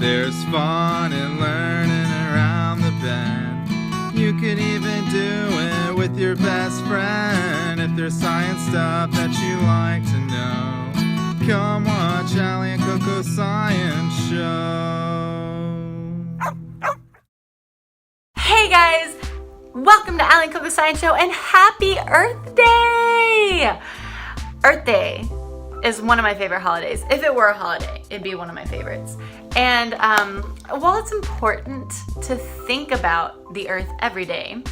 There's fun in learning around the bend. You could even do it with your best friend. If there's science stuff that you like to know, come watch Allie and CoCo Science Show. Hey guys, welcome to Allie and CoCo Science Show and happy Earth Day! Earth Day is one of my favorite holidays. If it were a holiday, it'd be one of my favorites. And while it's important to think about the Earth every day,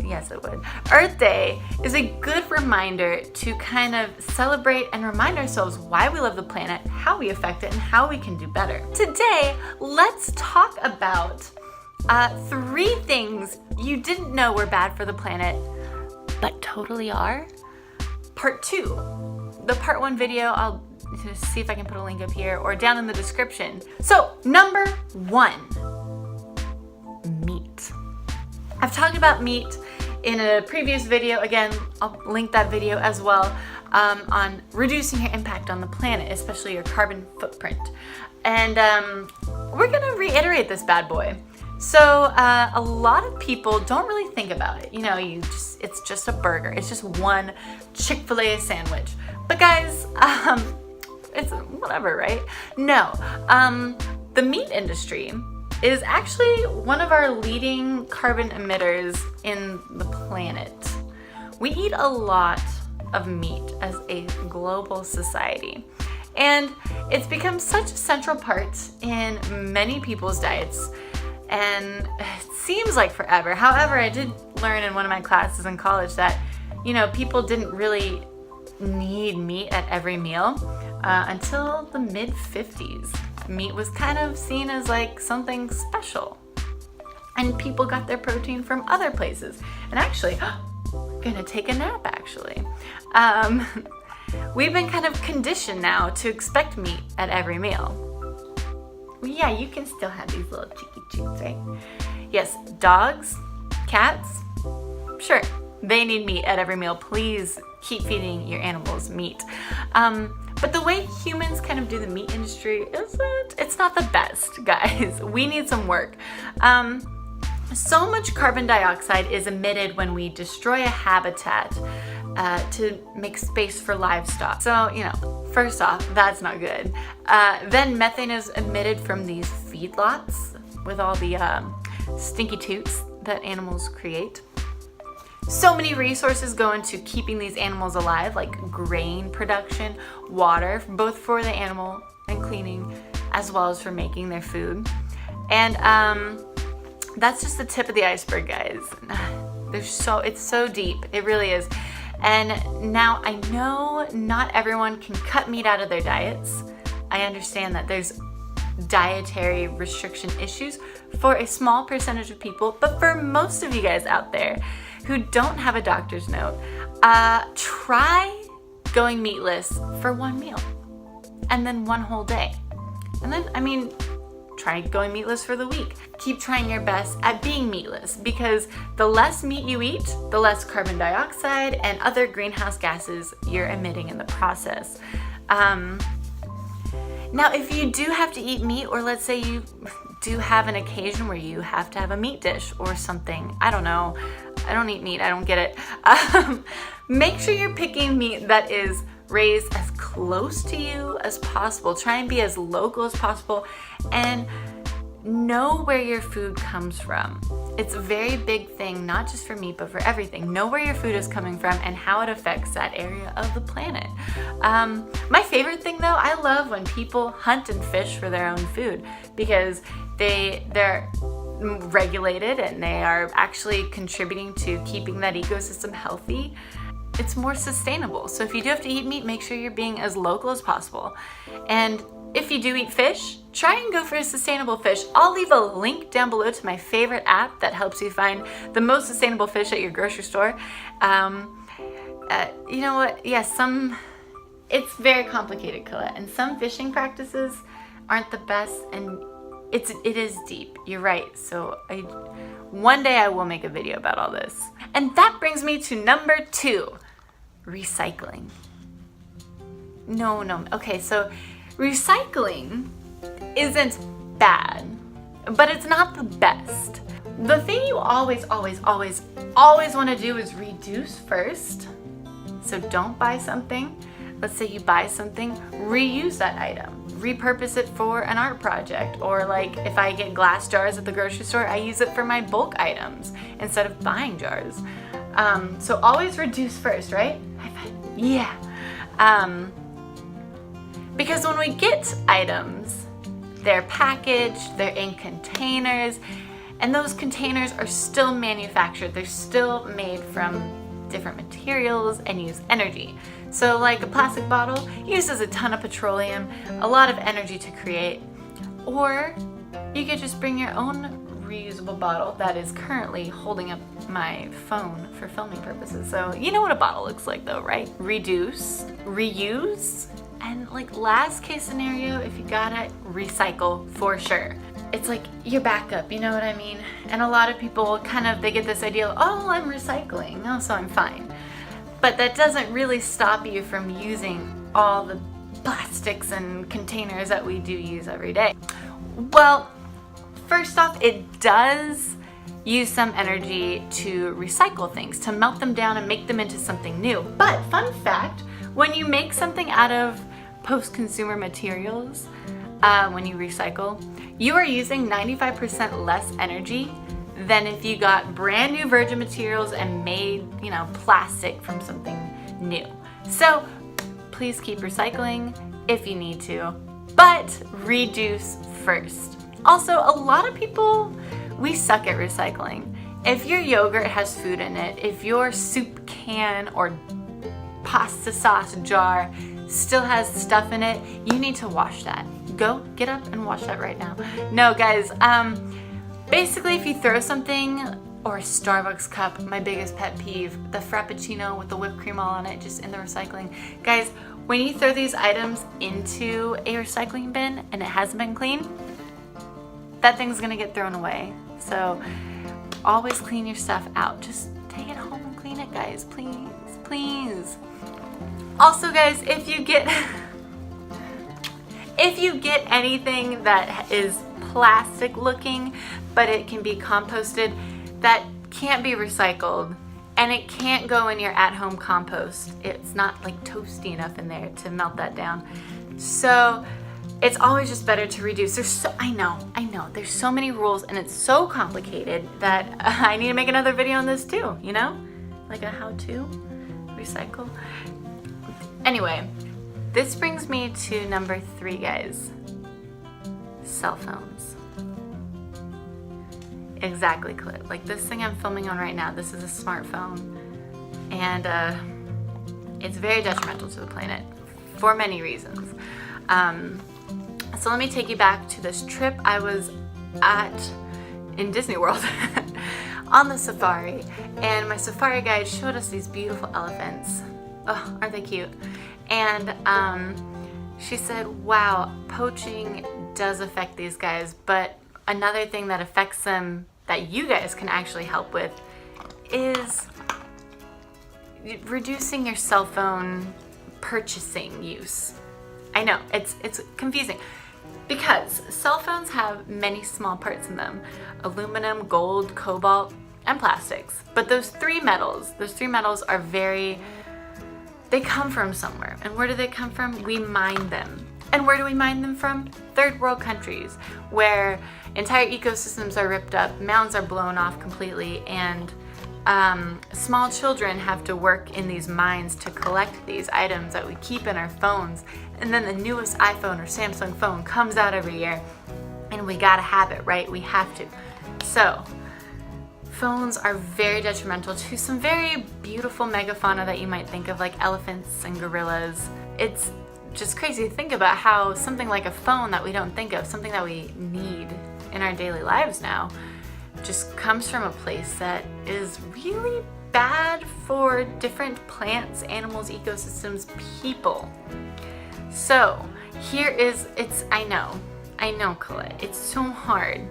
yes it would, Earth Day is a good reminder to kind of celebrate and remind ourselves why we love the planet, how we affect it, and how we can do better. Today, let's talk about 3 things you didn't know were bad for the planet, but totally are. Part 2. The part 1 video, I'll see if I can put a link up here or down in the description. So, number 1, meat. I've talked about meat in a previous video. Again, I'll link that video as well, on reducing your impact on the planet, especially your carbon footprint. And we're gonna reiterate this bad boy. So a lot of people don't really think about it. You know, it's just a burger. It's just one Chick-fil-A sandwich. But guys, it's whatever, right? No, the meat industry is actually one of our leading carbon emitters in the planet. We eat a lot of meat as a global society, and it's become such a central part in many people's diets, and it seems like forever. However, I did learn in one of my classes in college that, you know, people didn't really need meat at every meal until the mid-50s. Meat was kind of seen as like something special, and people got their protein from other places. And actually, gonna take a nap actually. We've been kind of conditioned now to expect meat at every meal. Yeah, you can still have these little cheeky cheeks, right? Yes, dogs, cats, sure, they need meat at every meal. Please keep feeding your animals meat. But the way humans kind of do the meat industry it's not the best, guys. We need some work. So much carbon dioxide is emitted when we destroy a habitat to make space for livestock. So, you know, first off, that's not good. Then methane is emitted from these feedlots with all the stinky toots that animals create. So many resources go into keeping these animals alive, like grain production, water, both for the animal and cleaning, as well as for making their food. And that's just the tip of the iceberg, guys. It's so deep, it really is. And now I know not everyone can cut meat out of their diets. I understand that there's dietary restriction issues for a small percentage of people, but for most of you guys out there who don't have a doctor's note, try going meatless for 1 meal and then 1 whole day. And then, try going meatless for the week. Keep trying your best at being meatless, because the less meat you eat, the less carbon dioxide and other greenhouse gases you're emitting in the process. Now, if you do have to eat meat, or let's say you do have an occasion where you have to have a meat dish or something, I don't know, I don't eat meat, I don't get it. Make sure you're picking meat that is raised as close to you as possible. Try and be as local as possible, and know where your food comes from. It's a very big thing, not just for meat, but for everything. Know where your food is coming from and how it affects that area of the planet. My favorite thing though, I love when people hunt and fish for their own food, because they're regulated and they are actually contributing to keeping that ecosystem healthy. It's more sustainable. So if you do have to eat meat, make sure you're being as local as possible. And if you do eat fish, try and go for a sustainable fish. I'll leave a link down below to my favorite app that helps you find the most sustainable fish at your grocery store. You know what? Yes, it's very complicated, Colette, and some fishing practices aren't the best, and it is deep. You're right. So one day I will make a video about all this. And that brings me to number 2, recycling. No. Okay, so Recycling isn't bad, but it's not the best. The thing you always want to do is reduce first. So don't buy something. Let's say you buy something, reuse that item, repurpose it for an art project, or like if I get glass jars at the grocery store, I use it for my bulk items instead of buying jars. So always reduce first, right? High five. Yeah. Because when we get items, they're packaged, they're in containers, and those containers are still manufactured. They're still made from different materials and use energy. So like a plastic bottle uses a ton of petroleum, a lot of energy to create. Or you could just bring your own reusable bottle that is currently holding up my phone for filming purposes. So you know what a bottle looks like though, right? Reduce, reuse, and like last case scenario, if you gotta, recycle for sure. It's like your backup, you know what I mean? And a lot of people they get this idea, oh, I'm recycling, oh, so I'm fine. But that doesn't really stop you from using all the plastics and containers that we do use every day. Well, first off, it does use some energy to recycle things, to melt them down and make them into something new. But fun fact, when you make something out of post-consumer materials, when you recycle, you are using 95% less energy than if you got brand new virgin materials and made, plastic from something new. So please keep recycling if you need to, but reduce first. Also, a lot of people, we suck at recycling. If your yogurt has food in it, if your soup can or pasta sauce jar still has stuff in it, you need to wash that. Go, get up and wash that right now. No, guys, basically if you throw something, or a Starbucks cup, my biggest pet peeve, the Frappuccino with the whipped cream all on it, just in the recycling. Guys, when you throw these items into a recycling bin and it hasn't been cleaned, that thing's gonna get thrown away. So always clean your stuff out. Just take it home and clean it, guys, please, please. Also, guys, if you get anything that is plastic looking, but it can be composted, that can't be recycled, and it can't go in your at-home compost. It's not like toasty enough in there to melt that down. So it's always just better to reduce. I know, there's so many rules and it's so complicated that I need to make another video on this too, like a how-to recycle. Anyway, this brings me to number 3, guys. Cell phones. Exactly, Clip. Like this thing I'm filming on right now, this is a smartphone, and it's very detrimental to the planet for many reasons. So let me take you back to this trip I was in Disney World on the safari, and my safari guide showed us these beautiful elephants. Oh, aren't they cute? And she said, wow, poaching does affect these guys, but another thing that affects them that you guys can actually help with is reducing your cell phone purchasing use. I know, it's confusing because cell phones have many small parts in them: aluminum, gold, cobalt, and plastics. But those three metals are they come from somewhere. And where do they come from? We mine them. And where do we mine them from? Third world countries, where entire ecosystems are ripped up, mountains are blown off completely, and small children have to work in these mines to collect these items that we keep in our phones. And then the newest iPhone or Samsung phone comes out every year, and we gotta have it, right? We have to. So, phones are very detrimental to some very beautiful megafauna that you might think of, like elephants and gorillas. It's just crazy to think about how something like a phone that we don't think of, something that we need in our daily lives now, just comes from a place that is really bad for different plants, animals, ecosystems, people. So I know, Colette, it's so hard.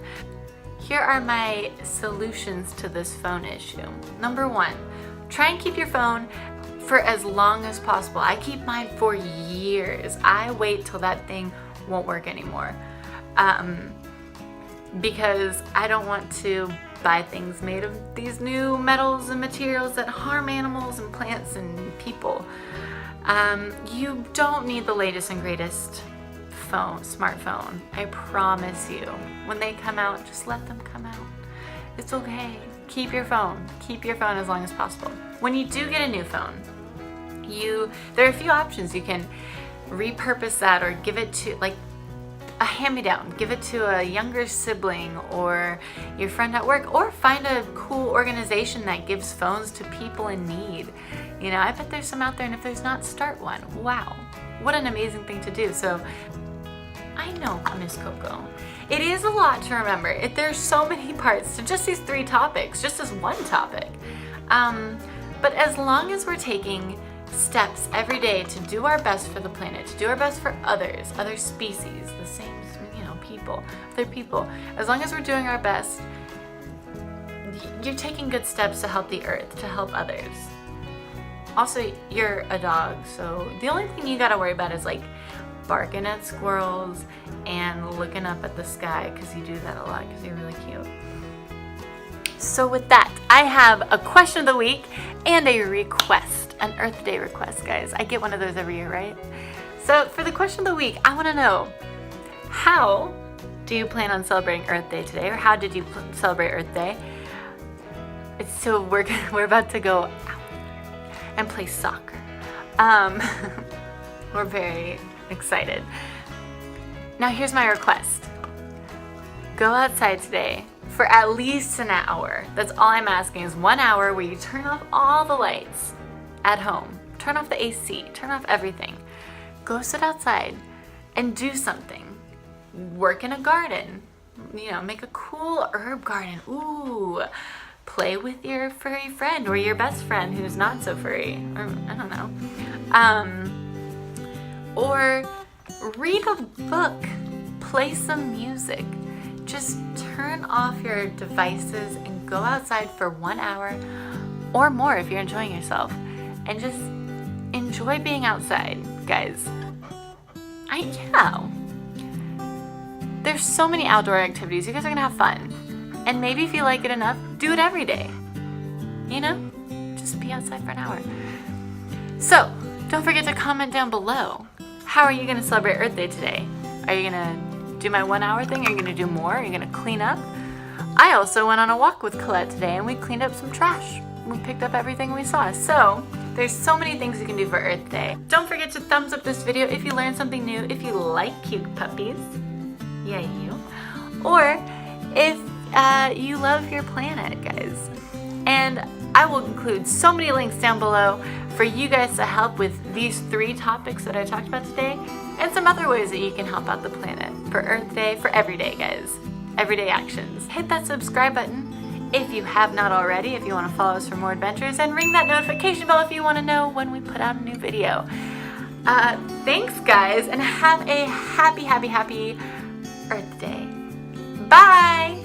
Here are my solutions to this phone issue. Number 1, try and keep your phone for as long as possible. I keep mine for years. I wait till that thing won't work anymore. Because I don't want to buy things made of these new metals and materials that harm animals and plants and people. You don't need the latest and greatest smartphone. I promise you. When they come out, just let them come out. It's okay. Keep your phone. Keep your phone as long as possible. When you do get a new phone, there are a few options. You can repurpose that or give it to, like, a hand-me-down. Give it to a younger sibling or your friend at work, or find a cool organization that gives phones to people in need. You know, I bet there's some out there, and if there's not, start one. Wow, what an amazing thing to do. So I know, Miss Coco, it is a lot to remember. There's so many parts to just these 3 topics, just as one topic. But as long as we're taking steps every day to do our best for the planet, to do our best for others, other species, the same, people, other people, as long as we're doing our best, you're taking good steps to help the earth, to help others. Also, you're a dog, so the only thing you gotta worry about is like barking at squirrels and looking up at the sky, because you do that a lot because you're really cute. So with that, I have a question of the week and a request, an Earth Day request, guys. I get one of those every year, right? So for the question of the week, I want to know, how do you plan on celebrating Earth Day today, or how did you celebrate Earth Day? So we're about to go out and play soccer. We're very excited. Now here's my request. Go outside today for at least an hour. That's all I'm asking, is 1 hour where you turn off all the lights at home. Turn off the AC, turn off everything. Go sit outside and do something. Work in a garden. You know, make a cool herb garden. Ooh. Play with your furry friend or your best friend who's not so furry. Or I don't know. Or read a book. Play some music. Just turn off your devices and go outside for 1 hour or more if you're enjoying yourself. And just enjoy being outside, guys. There's so many outdoor activities. You guys are gonna have fun. And maybe if you like it enough, do it every day. You know? Just be outside for an hour. So, don't forget to comment down below. How are you gonna celebrate Earth Day today? Are you gonna do my 1 hour thing? Are you gonna do more? Are you gonna clean up? I also went on a walk with Colette today and we cleaned up some trash. We picked up everything we saw. So there's so many things you can do for Earth Day. Don't forget to thumbs up this video if you learned something new, if you like cute puppies. Yeah, you. Or if you love your planet, guys. And I will include so many links down below for you guys to help with these 3 topics that I talked about today, and some other ways that you can help out the planet for Earth Day, for every day, guys. Everyday actions. Hit that subscribe button if you have not already, if you want to follow us for more adventures, and ring that notification bell if you want to know when we put out a new video. Thanks, guys, and have a happy Earth Day. Bye!